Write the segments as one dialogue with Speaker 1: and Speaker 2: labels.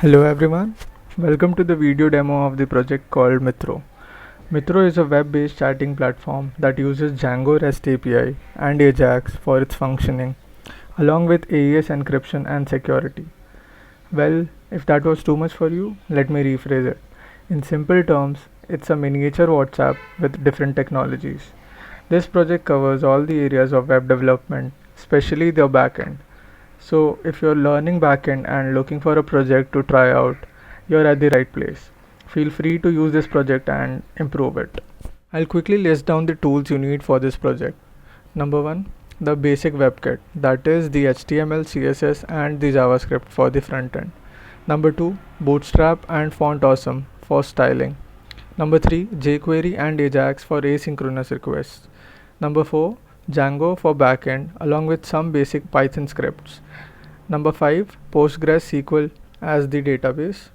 Speaker 1: Hello everyone, welcome to the video demo of the project called Mithro. Mithro is a web-based chatting platform that uses Django REST API and Ajax for its functioning, along with AES encryption and security. Well, if that was too much for you, let me rephrase it. In simple terms, it's a miniature WhatsApp with different technologies. This project covers all the areas of web development, especially the backend. So, if you're learning backend and looking for a project to try out, you're at the right place. Feel free to use this project and improve it. I'll quickly list down the tools you need for this project. Number one, the basic WebKit, that is the HTML, CSS, and the JavaScript for the front end. Number two, Bootstrap and Font Awesome for styling. Number three, jQuery and Ajax for asynchronous requests. Number four, Django for backend along with some basic Python scripts. Number 5, PostgreSQL as the database.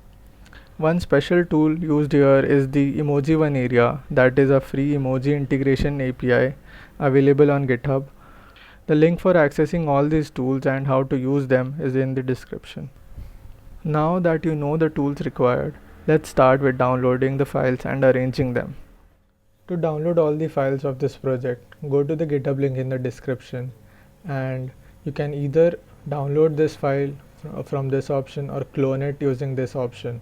Speaker 1: One special tool used here is the Emoji One area, that is a free emoji integration API available on GitHub. The link for accessing all these tools and how to use them is in the description. Now that you know the tools required, let's start with downloading the files and arranging them. To download all the files of this project, go to the GitHub link in the description and you can either download this file from this option or clone it using this option.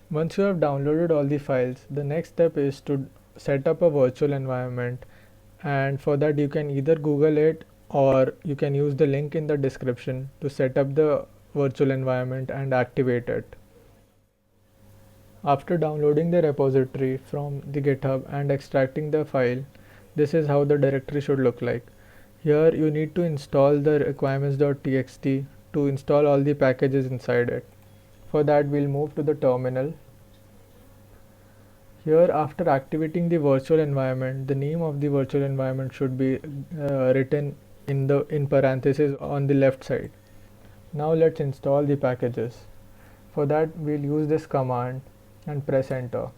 Speaker 1: Once you have downloaded all the files, the next step is to set up a virtual environment, and for that you can either Google it or you can use the link in the description to set up the virtual environment and activate it. After downloading the repository from the GitHub and extracting the file, this is how the directory should look like. Here you need to install the requirements.txt to install all the packages inside it. For that we'll move to the terminal. Here, after activating the virtual environment, the name of the virtual environment should be written in parentheses on the left side. Now let's install the packages. For that we'll use this command and press enter.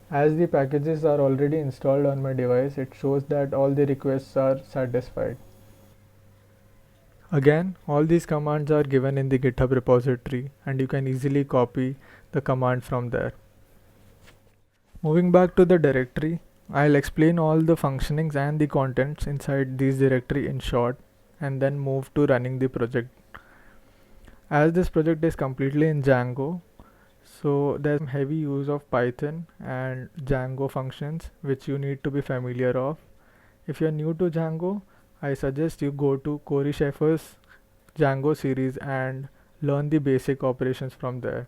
Speaker 1: As the packages are already installed on my device, it shows that all the requests are satisfied. Again, all these commands are given in the GitHub repository and you can easily copy the command from there. Moving back to the directory, I'll explain all the functionings and the contents inside this directory in short and then move to running the project. As this project is completely in Django, so there's heavy use of Python and Django functions which you need to be familiar of. If you're new to Django, I suggest you go to Corey Schaeffer's Django series and learn the basic operations from there.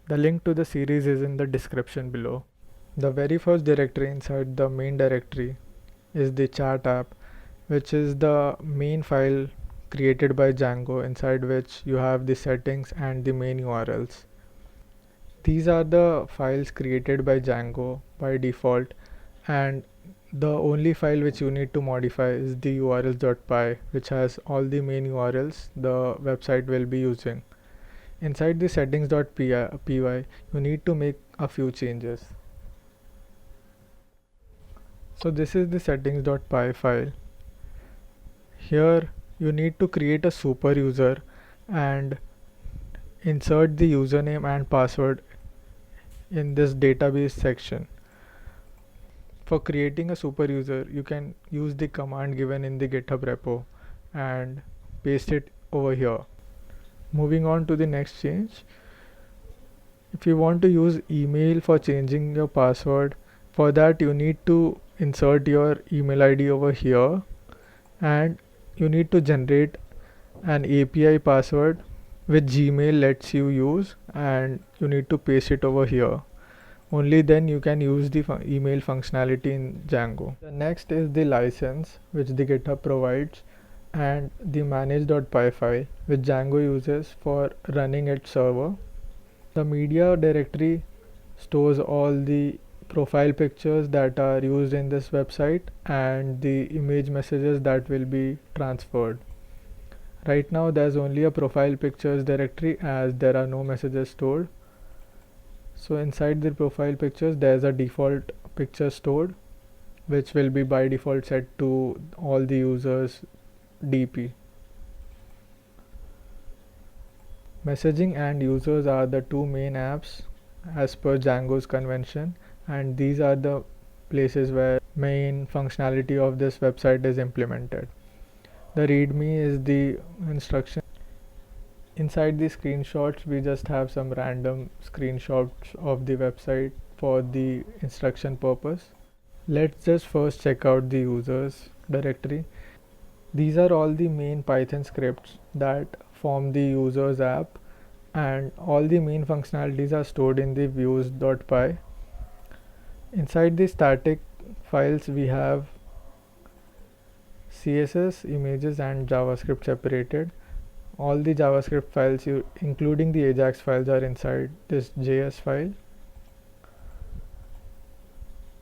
Speaker 1: The link to the series is in the description below. The very first directory inside the main directory is the chat app, which is the main file created by Django, inside which you have the settings and the main URLs. These are the files created by Django by default, and the only file which you need to modify is the urls.py, which has all the main URLs the website will be using. Inside the settings.py, you need to make a few changes. So this is the settings.py file. Here you need to create a super user and insert the username and password in this database section. For creating a super user, you can use the command given in the GitHub repo and paste it over here. Moving on to the next change. If you want to use email for changing your password, for that you need to insert your email ID over here and you need to generate an API password which Gmail lets you use and you need to paste it over here. Only then you can use the email functionality in Django. The next is the license which the GitHub provides and the manage.py file which Django uses for running its server. The media directory stores all the profile pictures that are used in this website and the image messages that will be transferred. Right now there's only a profile pictures directory as there are no messages stored. So inside the profile pictures there's a default picture stored which will be by default set to all the users DP. Messaging and users are the two main apps as per Django's convention, and these are the places where main functionality of this website is implemented. The readme is the instruction. Inside the screenshots, we just have some random screenshots of the website for the instruction purpose. Let's just first check out the users directory. These are all the main Python scripts that form the users app, and all the main functionalities are stored in the views.py. Inside the static files, we have CSS, images, and JavaScript separated. All the JavaScript files, including the Ajax files, are inside this JS file.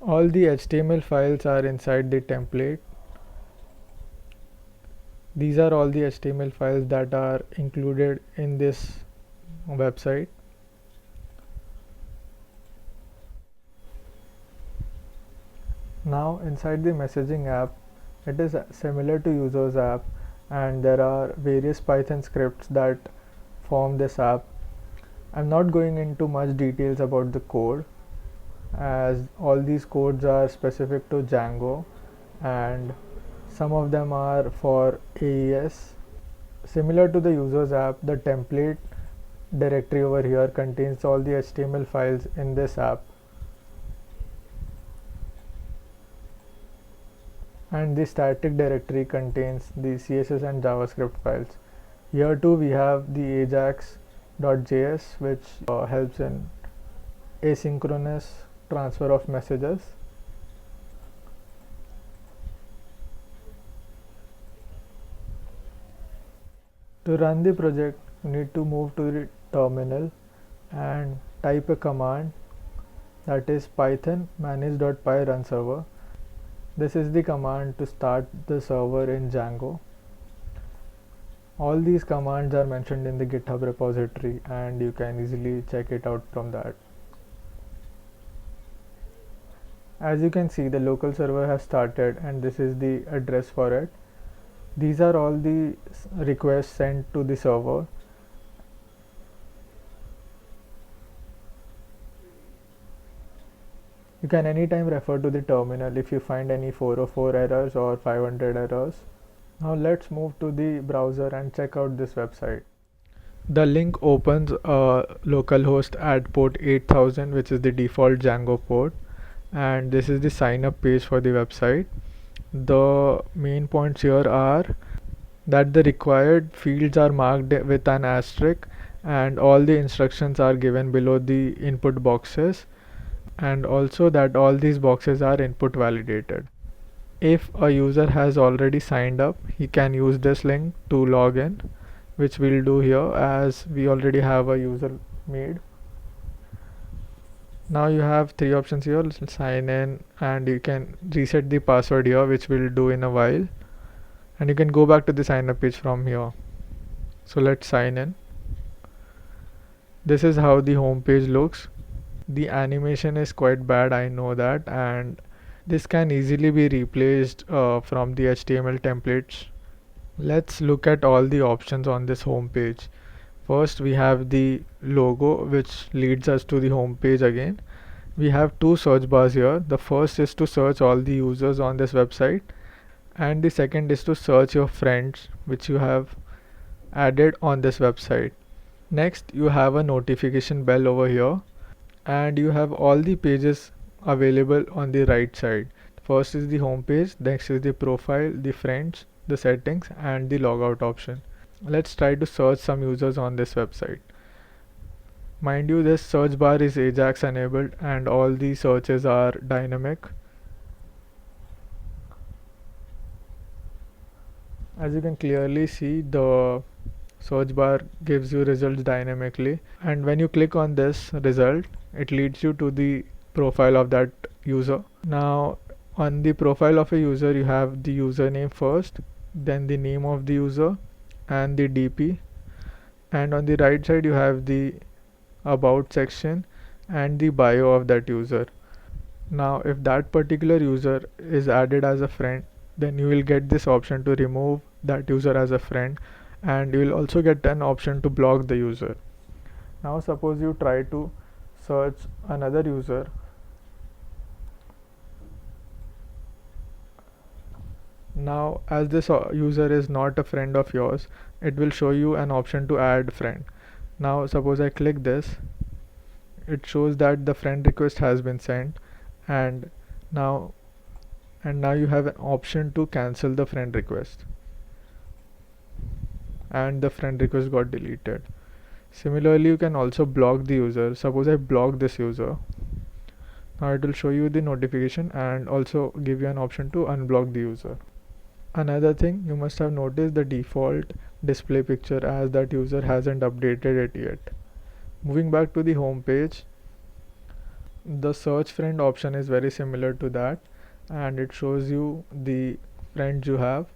Speaker 1: All the HTML files are inside the template. These are all the HTML files that are included in this website. Now inside the messaging app, it is similar to users app, and there are various Python scripts that form this app. I'm not going into much details about the code, as all these codes are specific to Django and some of them are for AES. Similar to the users app, the template directory over here contains all the HTML files in this app, and the static directory contains the CSS and JavaScript files. Here too we have the ajax.js, which helps in asynchronous transfer of messages. To run the project, you need to move to the terminal and type a command, that is python manage.py run server. This is the command to start the server in Django. All these commands are mentioned in the GitHub repository, and you can easily check it out from that. As you can see, the local server has started, and this is the address for it. These are all the requests sent to the server. You can anytime refer to the terminal if you find any 404 errors or 500 errors. Now let's move to the browser and check out this website. The link opens a localhost at port 8000, which is the default Django port, and this is the sign up page for the website. The main points here are that the required fields are marked with an asterisk, and all the instructions are given below the input boxes, and also that all these boxes are input validated. If a user has already signed up, he can use this link to log in, which we'll do here as we already have a user made. Now you have three options here: sign in, and you can reset the password here, which we'll do in a while, and you can go back to the sign up page from here. So let's sign in. This is how the home page looks. The animation is quite bad, I know that, and this can easily be replaced from the HTML templates. Let's look at all the options on this home page. First, we have the logo, which leads us to the home page again. We have two search bars here. The first is to search all the users on this website, and the second is to search your friends which you have added on this website. Next, you have a notification bell over here, and you have all the pages available on the right side. First is the home page, next is the profile, the friends, the settings, and the logout option. Let's try to search some users on this website. Mind you, this search bar is Ajax enabled and all the searches are dynamic. As you can clearly see, the search bar gives you results dynamically, and when you click on this result, it leads you to the profile of that user. Now on the profile of a user, you have the username first, then the name of the user and the DP, and on the right side you have the about section and the bio of that user. Now if that particular user is added as a friend, then you will get this option to remove that user as a friend, and you will also get an option to block the user. Now suppose you try to search another user. Now as this user is not a friend of yours, it will show you an option to add friend. Now suppose I click this, it shows that the friend request has been sent, and now you have an option to cancel the friend request, and the friend request got deleted. Similarly, you can also block the user. Suppose I block this user. Now it will show you the notification and also give you an option to unblock the user. Another thing, you must have noticed the default display picture, as that user hasn't updated it yet. Moving back to the home page, the search friend option is very similar to that, and it shows you the friends you have,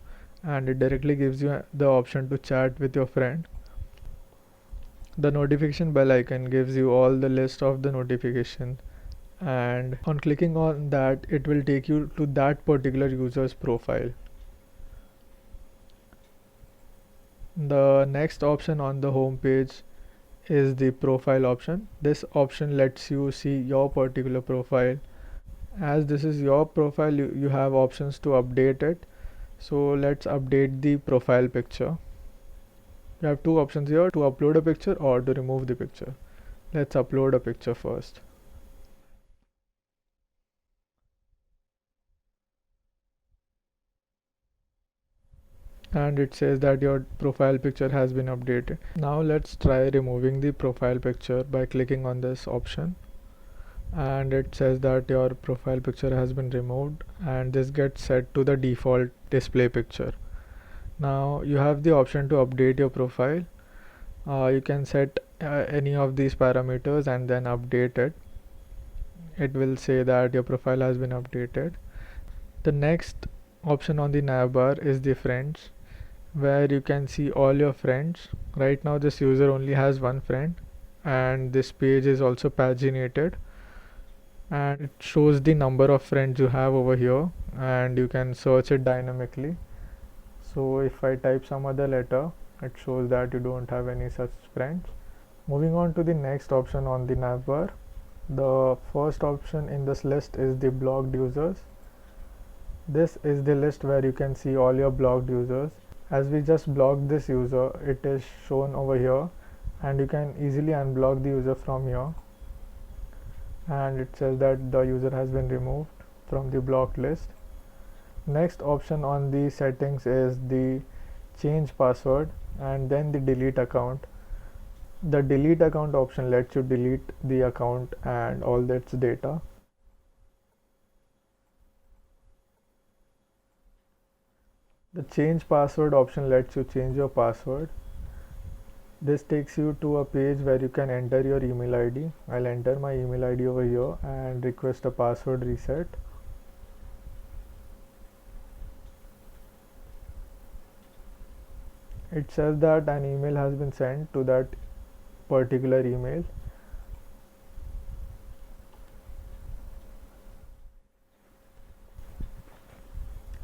Speaker 1: and it directly gives you the option to chat with your friend. The notification bell icon gives you all the list of the notification, and on clicking on that, it will take you to that particular user's profile. The next option on the home page is the profile option. This option lets you see your particular profile. As this is your profile, you have options to update it. So let's update the profile picture. You have two options here, to upload a picture or to remove the picture. Let's upload a picture first. And it says that your profile picture has been updated. Now let's try removing the profile picture by clicking on this option, and it says that your profile picture has been removed, and this gets set to the default display picture. Now you have the option to update your profile. You can set any of these parameters and then update it. It will say that your profile has been updated. The next option on the navbar is the friends, where you can see all your friends. Right now this user only has one friend, and this page is also paginated, and it shows the number of friends you have over here, and you can search it dynamically. So if I type some other letter, it shows that you don't have any such friends. Moving on to the next option on the navbar, the first option in this list is the blocked users. This is the list where you can see all your blocked users. As we just blocked this user, it is shown over here, and you can easily unblock the user from here, and it says that the user has been removed from the blocked list. Next option on the settings is the change password and then the delete account. The delete account option lets you delete the account and all its data. The change password option lets you change your password. This takes you to a page where you can enter your email ID. I'll enter my email ID over here and request a password reset. It says that an email has been sent to that particular email.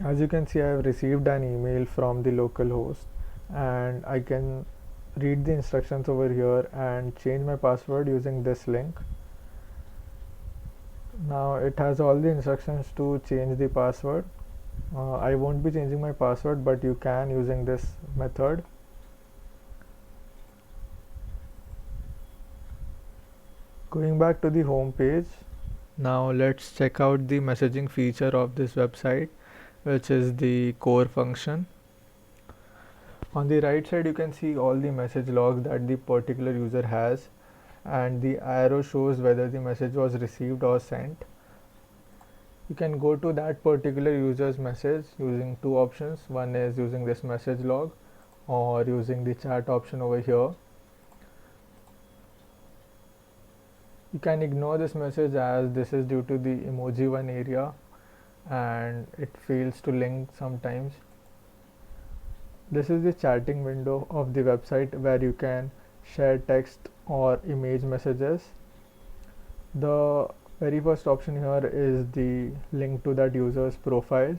Speaker 1: As you can see, I have received an email from the local host, and I can read the instructions over here and change my password using this link. Now it has all the instructions to change the password. I won't be changing my password, but you can using this method. Going back to the home page, now let's check out the messaging feature of this website, which is the core function. On the right side, you can see all the message logs that the particular user has, and the arrow shows whether the message was received or sent. You can go to that particular user's message using two options. One is using this message log or using the chat option over here. You can ignore this message as this is due to the emoji one area and it fails to link sometimes. This is the chatting window of the website where you can share text or image messages. The very first option here is the link to that user's profile.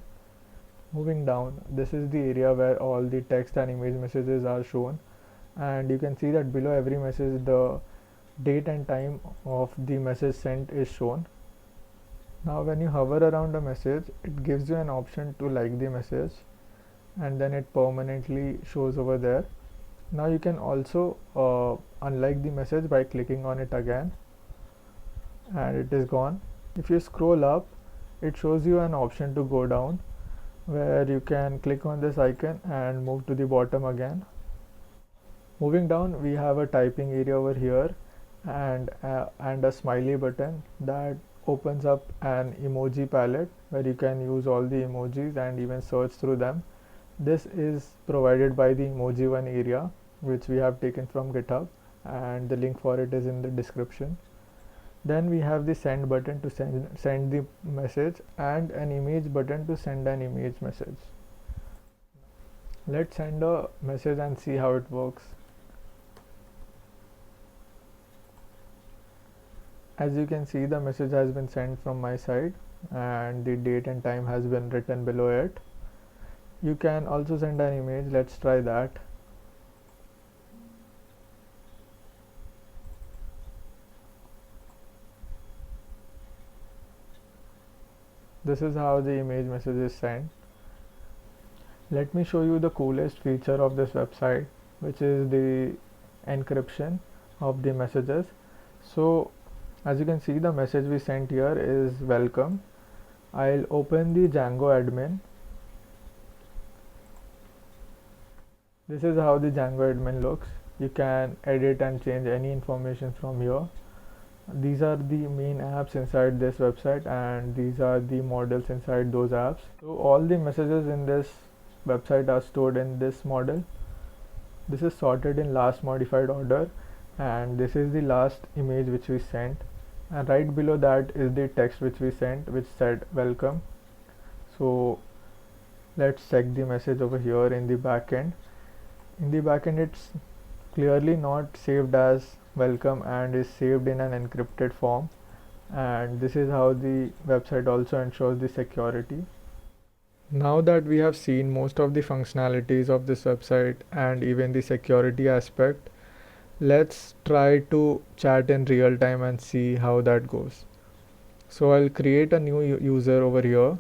Speaker 1: Moving down, this is the area where all the text and image messages are shown, and you can see that below every message the date and time of the message sent is shown. Now when you hover around a message, it gives you an option to like the message, and then it permanently shows over there. Now you can also unlike the message by clicking on it again, and it is gone. If you scroll up, it shows you an option to go down, where you can click on this icon and move to the bottom again. Moving down, we have a typing area over here, and a smiley button that opens up an emoji palette where you can use all the emojis and even search through them. This is provided by the emoji one area, which we have taken from GitHub, and the link for it is in the description. Then we have the send button to send the message, and an image button to send an image message. Let's send a message and see how it works. As you can see, the message has been sent from my side, and the date and time has been written below it. You can also send an image. Let's try that. This is how the image message is sent. Let me show you the coolest feature of this website, which is the encryption of the messages. So as you can see, the message we sent here is welcome. I'll open the Django admin. This is how the Django admin looks. You can edit and change any information from here. These are the main apps inside this website, and these are the models inside those apps. So all the messages in this website are stored in this model. This is sorted in last modified order, and this is the last image which we sent, and right below that is the text which we sent, which said welcome. So let's check the message over here in the backend. In the backend, it's clearly not saved as welcome and is saved in an encrypted form, and this is how the website also ensures the security. Now that we have seen most of the functionalities of this website and even the security aspect, let's try to chat in real time and see how that goes. So I'll create a new user over here.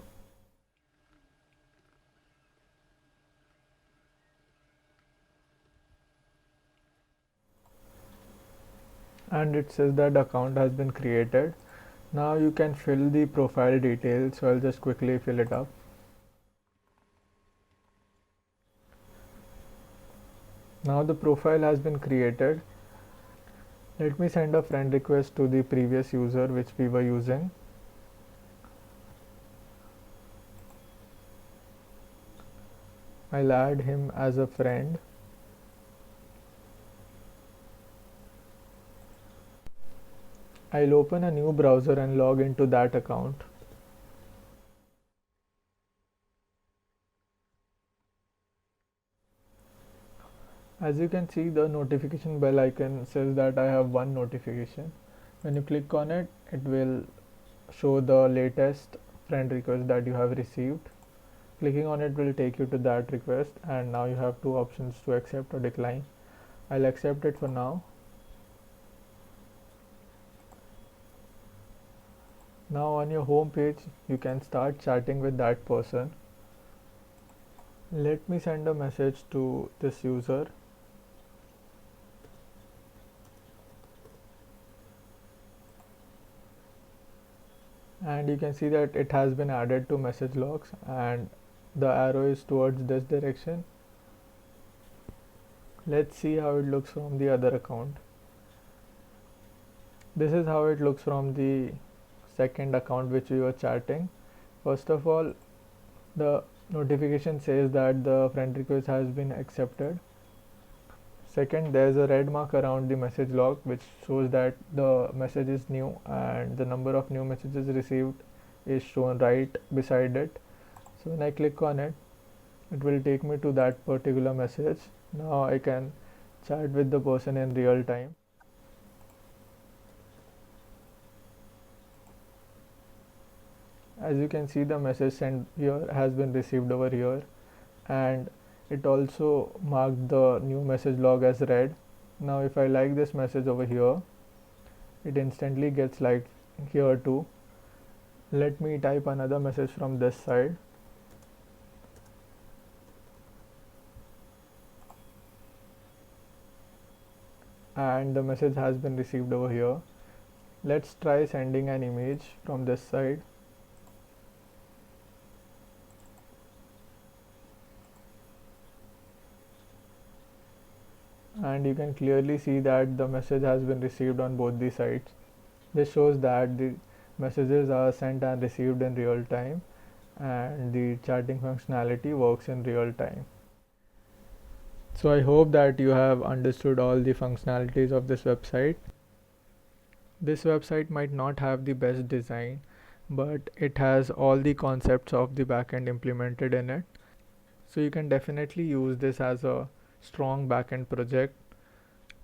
Speaker 1: And it says that account has been created. Now you can fill the profile details, so I'll just quickly fill it up. Now the profile has been created. Let me send a friend request to the previous user which we were using. I'll add him as a friend. I'll open a new browser and log into that account. As you can see, the notification bell icon says that I have one notification. When you click on it, it will show the latest friend request that you have received. Clicking on it will take you to that request, and now you have two options to accept or decline. I'll accept it for now. Now on your home page, you can start chatting with that person. Let me send a message to this user. And you can see that it has been added to message logs, and the arrow is towards this direction. Let's see how it looks from the other account. This is how it looks from the second account which we were chatting. First of all, the notification says that the friend request has been accepted. Second, there's a red mark around the message log which shows that the message is new, and the number of new messages received is shown right beside it. So when I click on it, it will take me to that particular message. Now I can chat with the person in real time. As you can see, the message sent here has been received over here, and it also marked the new message log as read. Now if I like this message over here, it instantly gets liked here too. Let me type another message from this side. And the message has been received over here. Let's try sending an image from this side. And you can clearly see that the message has been received on both the sides. This shows that the messages are sent and received in real time, and the chatting functionality works in real time. So I hope that you have understood all the functionalities of this website. This website might not have the best design, but it has all the concepts of the backend implemented in it. So you can definitely use this as a strong backend project.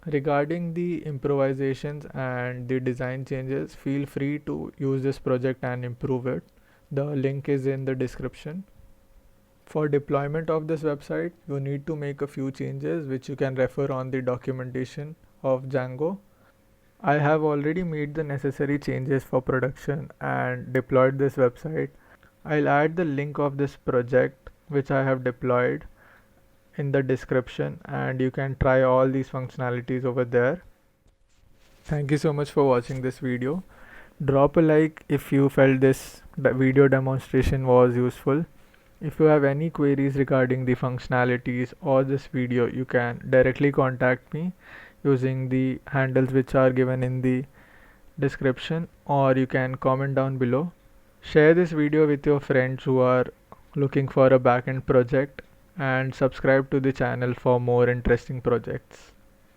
Speaker 1: Regarding the improvisations and the design changes, feel free to use this project and improve it. The link is in the description. For deployment of this website, you need to make a few changes which you can refer on the documentation of Django. I have already made the necessary changes for production and deployed this website. I'll add the link of this project which I have deployed in the description, and you can try all these functionalities over there. Thank you so much for watching this video. Drop a like if you felt this video demonstration was useful. If you have any queries regarding the functionalities or this video, you can directly contact me using the handles which are given in the description, or you can comment down below. Share this video with your friends who are looking for a backend project, and subscribe to the channel for more interesting projects.